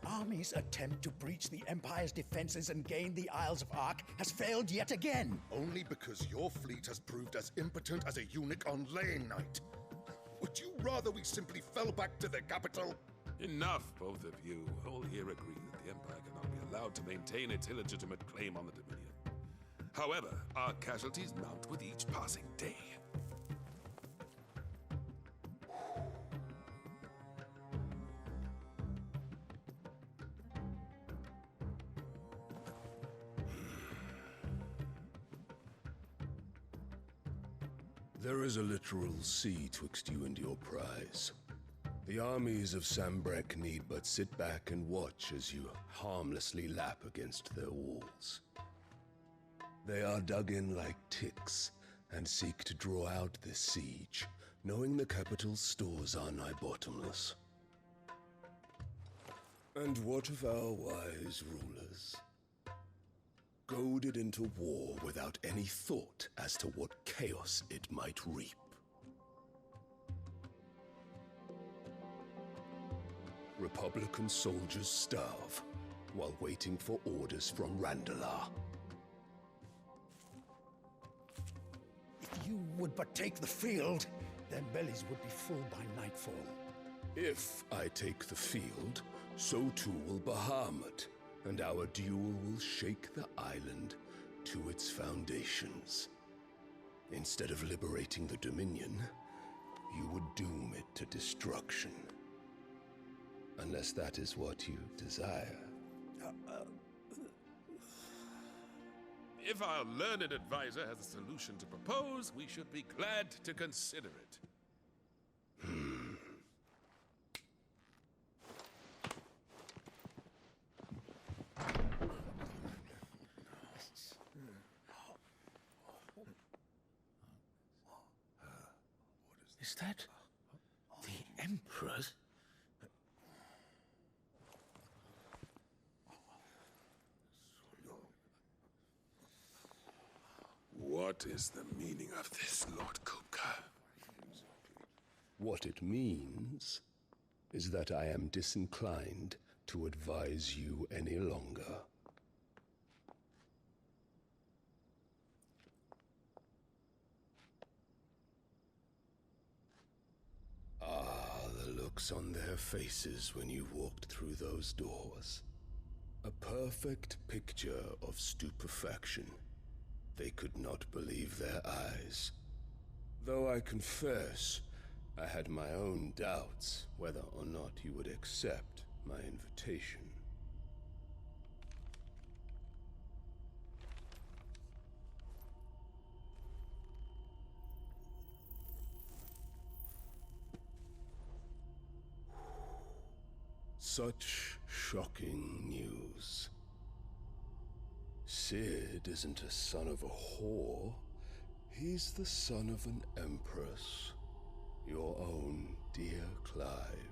army's attempt to breach the Empire's defenses and gain the Isles of Ark has failed yet again. Only because your fleet has proved as impotent as a eunuch on laying night. Would you rather we simply fell back to the capital? Enough, both of you. All here agree that the Empire cannot be allowed to maintain its illegitimate claim on the Dominion. However, our casualties mount with each passing day. There is a literal sea twixt you and your prize. The armies of Sanbreque need but sit back and watch as you harmlessly lap against their walls. They are dug in like ticks and seek to draw out this siege, knowing the capital's stores are nigh bottomless. And what of our wise rulers? Goaded into war without any thought as to what chaos it might reap. Republican soldiers starve while waiting for orders from Randalar. If you would but take the field, their bellies would be full by nightfall. If I take the field, so too will Bahamut, and our duel will shake the island to its foundations. Instead of liberating the Dominion, you would doom it to destruction. Unless that is what you desire. If our learned advisor has a solution to propose, we should be glad to consider it. Is that the Emperor's? What is the meaning of this, Lord Kupka? What it means is that I am disinclined to advise you any longer. The looks on their faces when you walked through those doors. A perfect picture of stupefaction. They could not believe their eyes. Though I confess, I had my own doubts whether or not you would accept my invitation. Such shocking news. Cid isn't a son of a whore. He's the son of an empress. Your own dear Clive.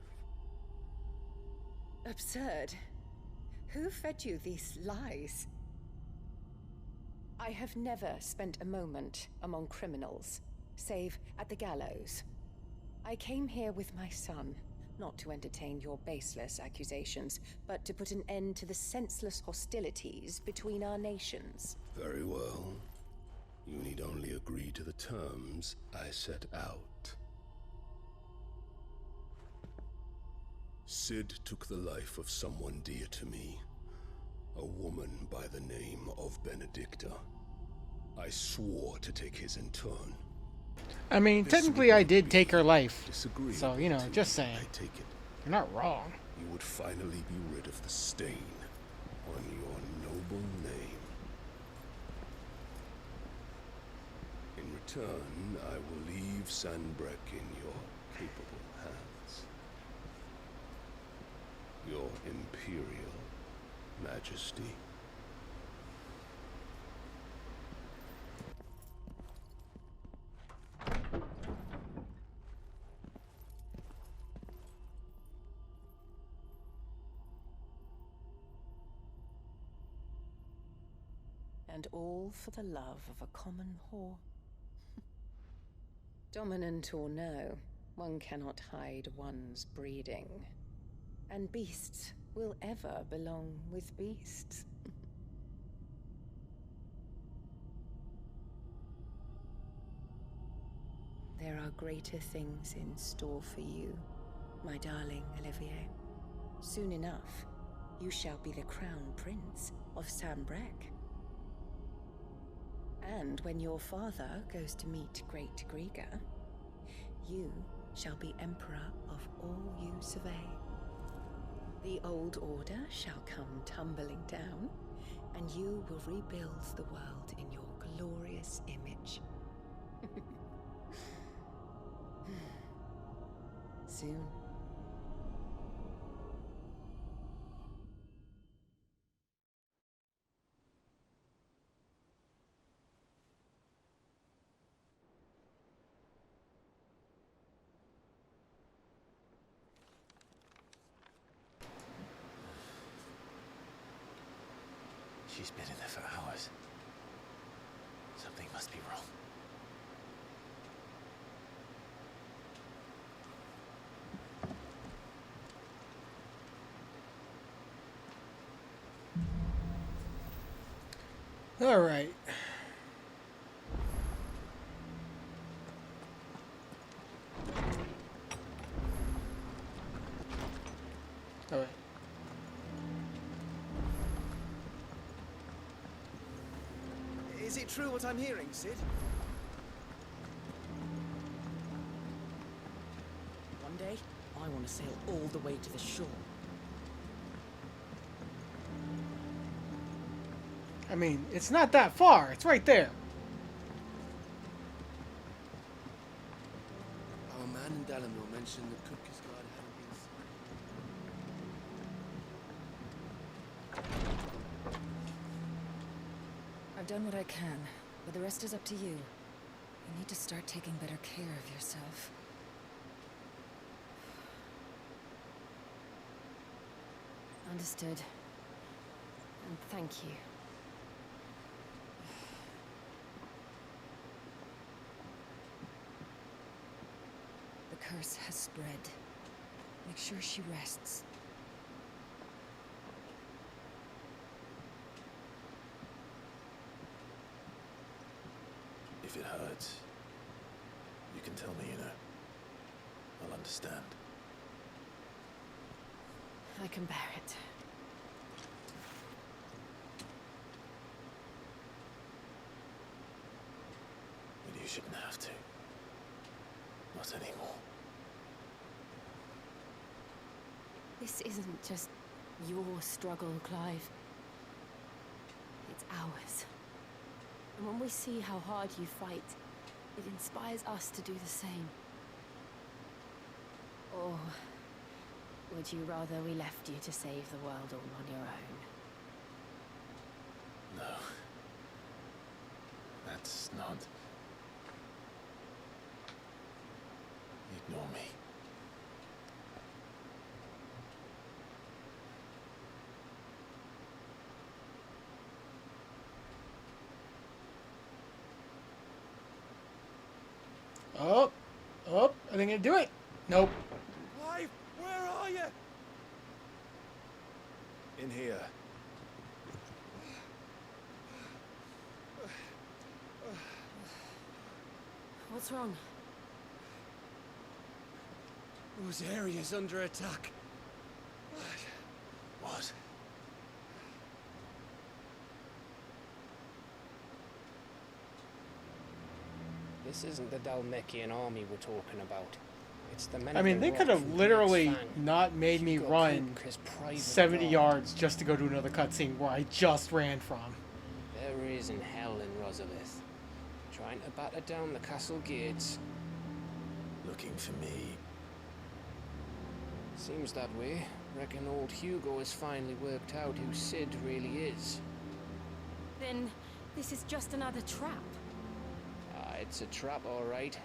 Absurd. Who fed you these lies? I have never spent a moment among criminals, save at the gallows. I came here with my son, not to entertain your baseless accusations, but to put an end to the senseless hostilities between our nations. Very well. You need only agree to the terms I set out. Cid took the life of someone dear to me, a woman by the name of Benedicta. I swore to take his in turn. I mean, technically I did take her life. Disagree. So, you know, just saying. I take it. You're not wrong. You would finally be rid of the stain on your noble name. In return, I will leave Sanbreque in your capable hands. Your Imperial Majesty. And all for the love of a common whore. Dominant or no, one cannot hide one's breeding. And beasts will ever belong with beasts. There are greater things in store for you, my darling Olivier. Soon enough, you shall be the crown prince of Sanbreque. And when your father goes to meet Great Griga, you shall be emperor of all you survey. The old order shall come tumbling down, and you will rebuild the world in your glorious image. Soon. She's been in there for hours. Something must be wrong. All right. All right. Is it true what I'm hearing, Cid? One day, I want to sail all the way to the shore. I mean, it's not that far. It's right there. Our man in Dalamil mentioned that Kupka's guard hadn't been... I've done what I can, but the rest is up to you. You need to start taking better care of yourself. Understood. And thank you. The curse has spread. Make sure she rests. If it hurts, you can tell me, you know. I'll understand. I can bear it. But you shouldn't have to. Not anymore. This isn't just your struggle, Clive. It's ours. And when we see how hard you fight, it inspires us to do the same. Or would you rather we left you to save the world all on your own? No. That's not... Ignore me. Oh, oh, are they gonna do it? Nope. Clive, where are you? In here. What's wrong? Whose area's under attack? What? This isn't the Dhalmekian army we're talking about. It's the men I of mean, the they Rock could have from literally Fang. not made me Hugo run Kupka's private 70 guard. yards just to go to another cutscene where I just ran from. There isn't hell in Rosalith. Trying to batter down the castle gates. Looking for me. Seems that way. Reckon old Hugo has finally worked out who Cid really is. Then this is just another trap. Ah, it's a trap, all right.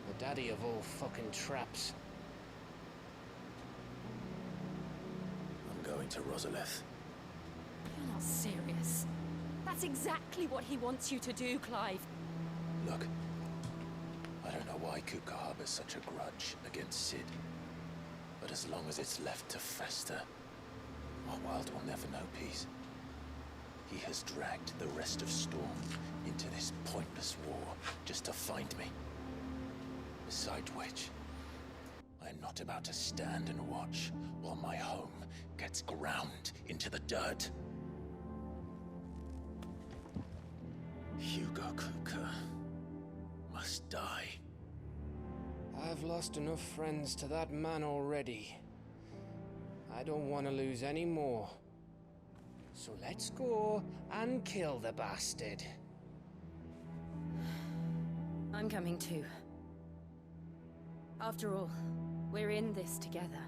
The daddy of all fucking traps. I'm going to Rosalith. You're not serious. That's exactly what he wants you to do, Clive. Look, I don't know why Kupka harbors such a grudge against Cid. But as long as it's left to fester, Morwild will never know peace. He has dragged the rest of Storm into this pointless war just to find me. Besides which, I am not about to stand and watch while my home gets ground into the dirt. Hugo Kupka must die. I've lost enough friends to that man already. I don't want to lose any more. So let's go and kill the bastard. I'm coming too. After all, we're in this together.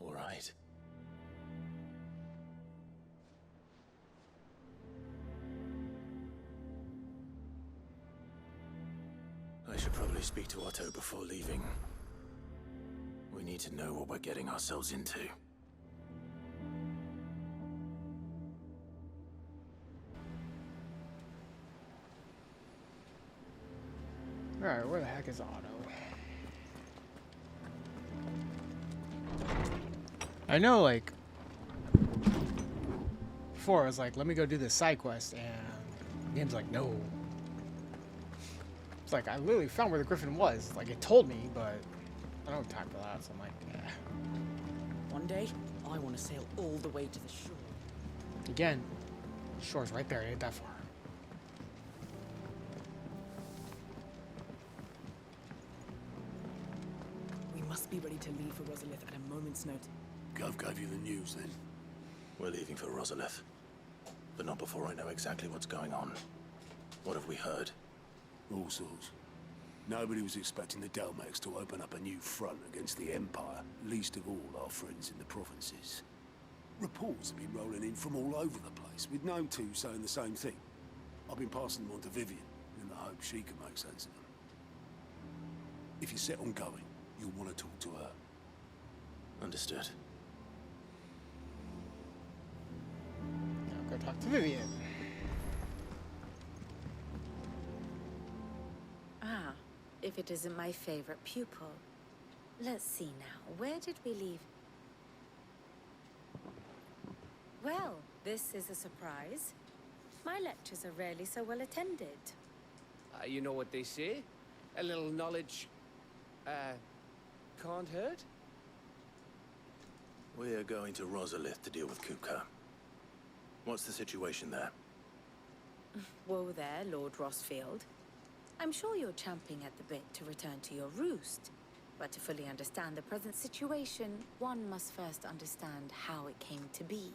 All right. I should probably speak to Otto before leaving. We need to know what we're getting ourselves into. Alright, where the heck is Otto? I know, like, before I was like, let me go do this side quest, and the game's like, no. It's like, I literally found where the Griffin was. Like, it told me, but I don't have time for that, so I'm like, yeah. One day, I want to sail all the way to the shore. Again, shore's right there, it ain't that far. We must be ready to leave for Rosalith at a moment's notice. Gov gave you the news then? We're leaving for Rosalith, but not before I know exactly what's going on. What have we heard? All sorts. Nobody was expecting the Dalmex to open up a new front against the Empire, least of all our friends in the provinces. Reports have been rolling in from all over the place, with no two saying the same thing. I've been passing them on to Vivian, in the hope she can make sense of them. If you're set on going, you'll want to talk to her. Understood. Now go talk to Vivian. Ah, if it isn't my favorite pupil. Let's see now, where did we leave? Well, this is a surprise. My lectures are rarely so well attended. You know what they say? A little knowledge, can't hurt? We're going to Rosalith to deal with Kupka. What's the situation there? Whoa there, Lord Rossfield. I'm sure you're champing at the bit to return to your roost. But to fully understand the present situation, one must first understand how it came to be.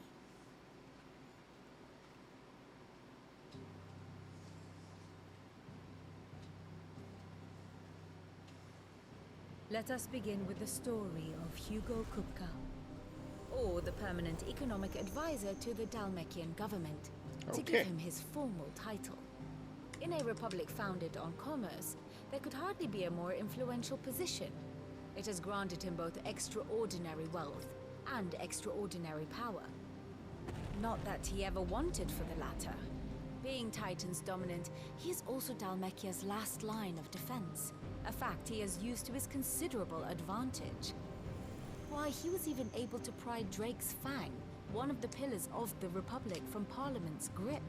Let us begin with the story of Hugo Kupka, or the permanent economic advisor to the Dalmekian government, to give him his formal title. In a republic founded on commerce, there could hardly be a more influential position. It has granted him both extraordinary wealth and extraordinary power. Not that he ever wanted for the latter. Being Titan's dominant, he is also Dalmekia's last line of defense, a fact he has used to his considerable advantage. Why, he was even able to pry Drake's Fang, one of the pillars of the Republic, from Parliament's grip.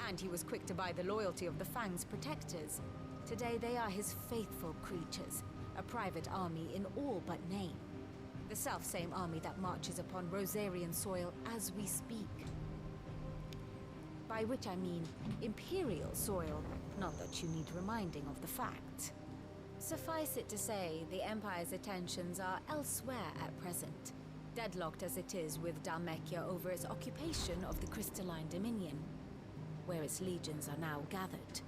And he was quick to buy the loyalty of the Fang's protectors. Today they are his faithful creatures, a private army in all but name. The self-same army that marches upon Rosarian soil as we speak. By which I mean Imperial soil, not that you need reminding of the fact. Suffice it to say, the Empire's attentions are elsewhere at present, deadlocked as it is with Dalmekia over its occupation of the Crystalline Dominion, where its legions are now gathered.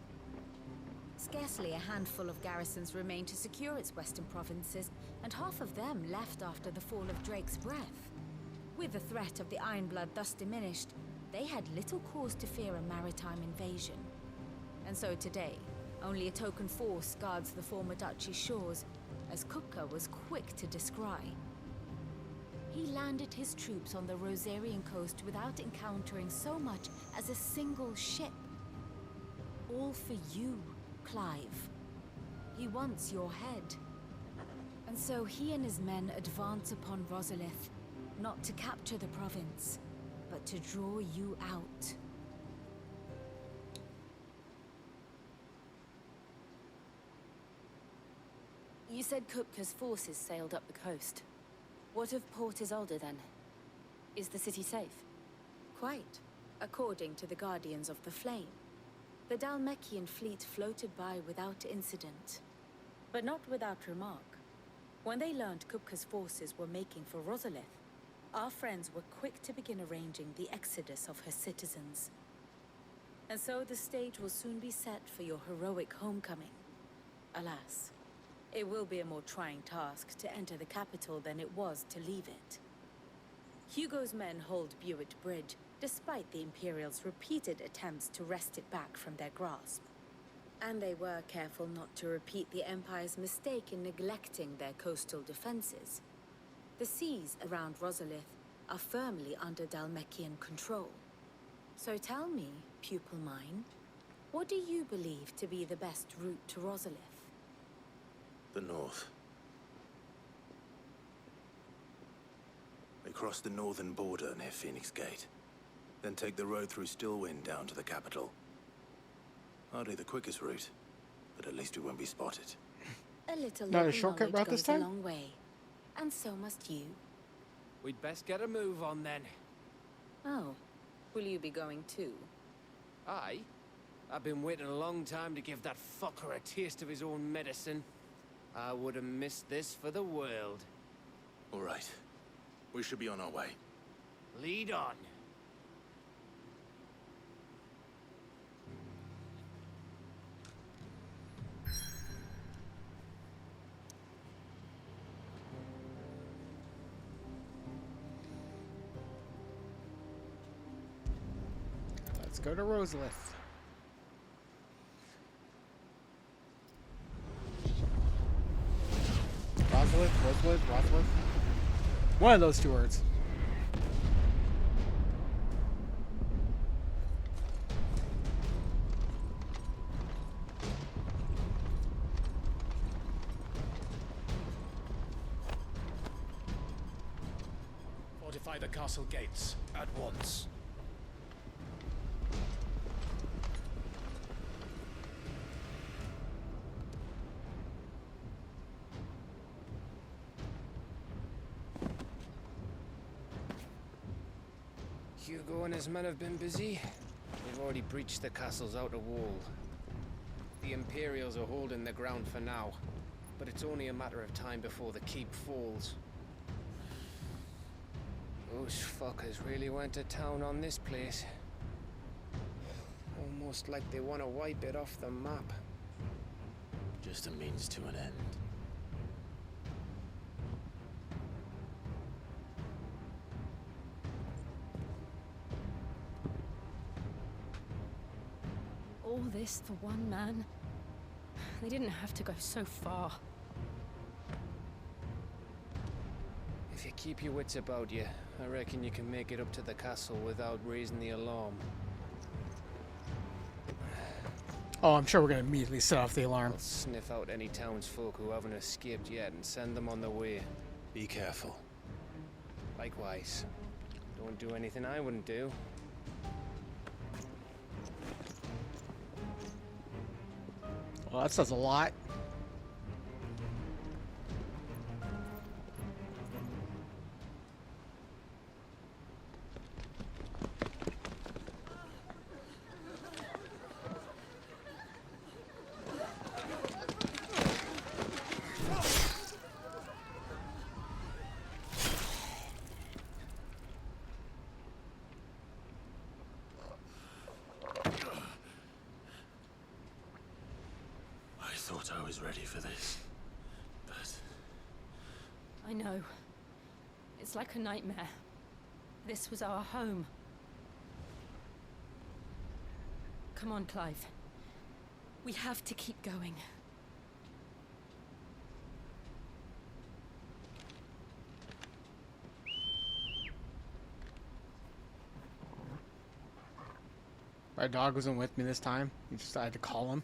Scarcely a handful of garrisons remain to secure its western provinces, and half of them left after the fall of Drake's Breath. With the threat of the Ironblood thus diminished, they had little cause to fear a maritime invasion. And so today, only a token force guards the former duchy's shores, as Kupka was quick to descry. He landed his troops on the Rosarian coast without encountering so much as a single ship. All for you, Clive. He wants your head. And so he and his men advance upon Rosalith, not to capture the province, but to draw you out. You said Kupka's forces sailed up the coast. What of Port Isolde then? Is the city safe? Quite, according to the Guardians of the Flame. The Dhalmekian fleet floated by without incident, but not without remark. When they learned Kupka's forces were making for Rosalith, our friends were quick to begin arranging the exodus of her citizens. And so the stage will soon be set for your heroic homecoming. Alas, it will be a more trying task to enter the capital than it was to leave it. Hugo's men hold Buet Bridge, despite the Imperials' repeated attempts to wrest it back from their grasp. And they were careful not to repeat the Empire's mistake in neglecting their coastal defenses. The seas around Rosalith are firmly under Dhalmekian control. So tell me, pupil mine, what do you believe to be the best route to Rosalith? The north. They cross the northern border near Phoenix Gate. Then take the road through Stillwind down to the capital. Hardly the quickest route, but at least we won't be spotted. A little not a shortcut route this time? A long way. And so must you. We'd best get a move on then. Oh, will you be going too? Aye. I've been waiting a long time to give that fucker a taste of his own medicine. I would have missed this for the world. All right. We should be on our way. Lead on. Let's go to Rosalith. Rosalith? One of those two words. Fortify the castle gates at once. Hugo and his men have been busy. They've already breached the castle's outer wall. The Imperials are holding the ground for now, but it's only a matter of time before the keep falls. Those fuckers really went to town on this place. Almost like they want to wipe it off the map. Just a means to an end. All this for one man? They didn't have to go so far. If you keep your wits about you, I reckon you can make it up to the castle without raising the alarm. Oh, I'm sure we're gonna immediately set off the alarm. I'll sniff out any townsfolk who haven't escaped yet and send them on their way. Be careful. Likewise. Don't do anything I wouldn't do. Well, that says a lot. I thought I was ready for this, but... I know. It's like a nightmare. This was our home. Come on, Clive. We have to keep going. My dog wasn't with me this time. I had to call him.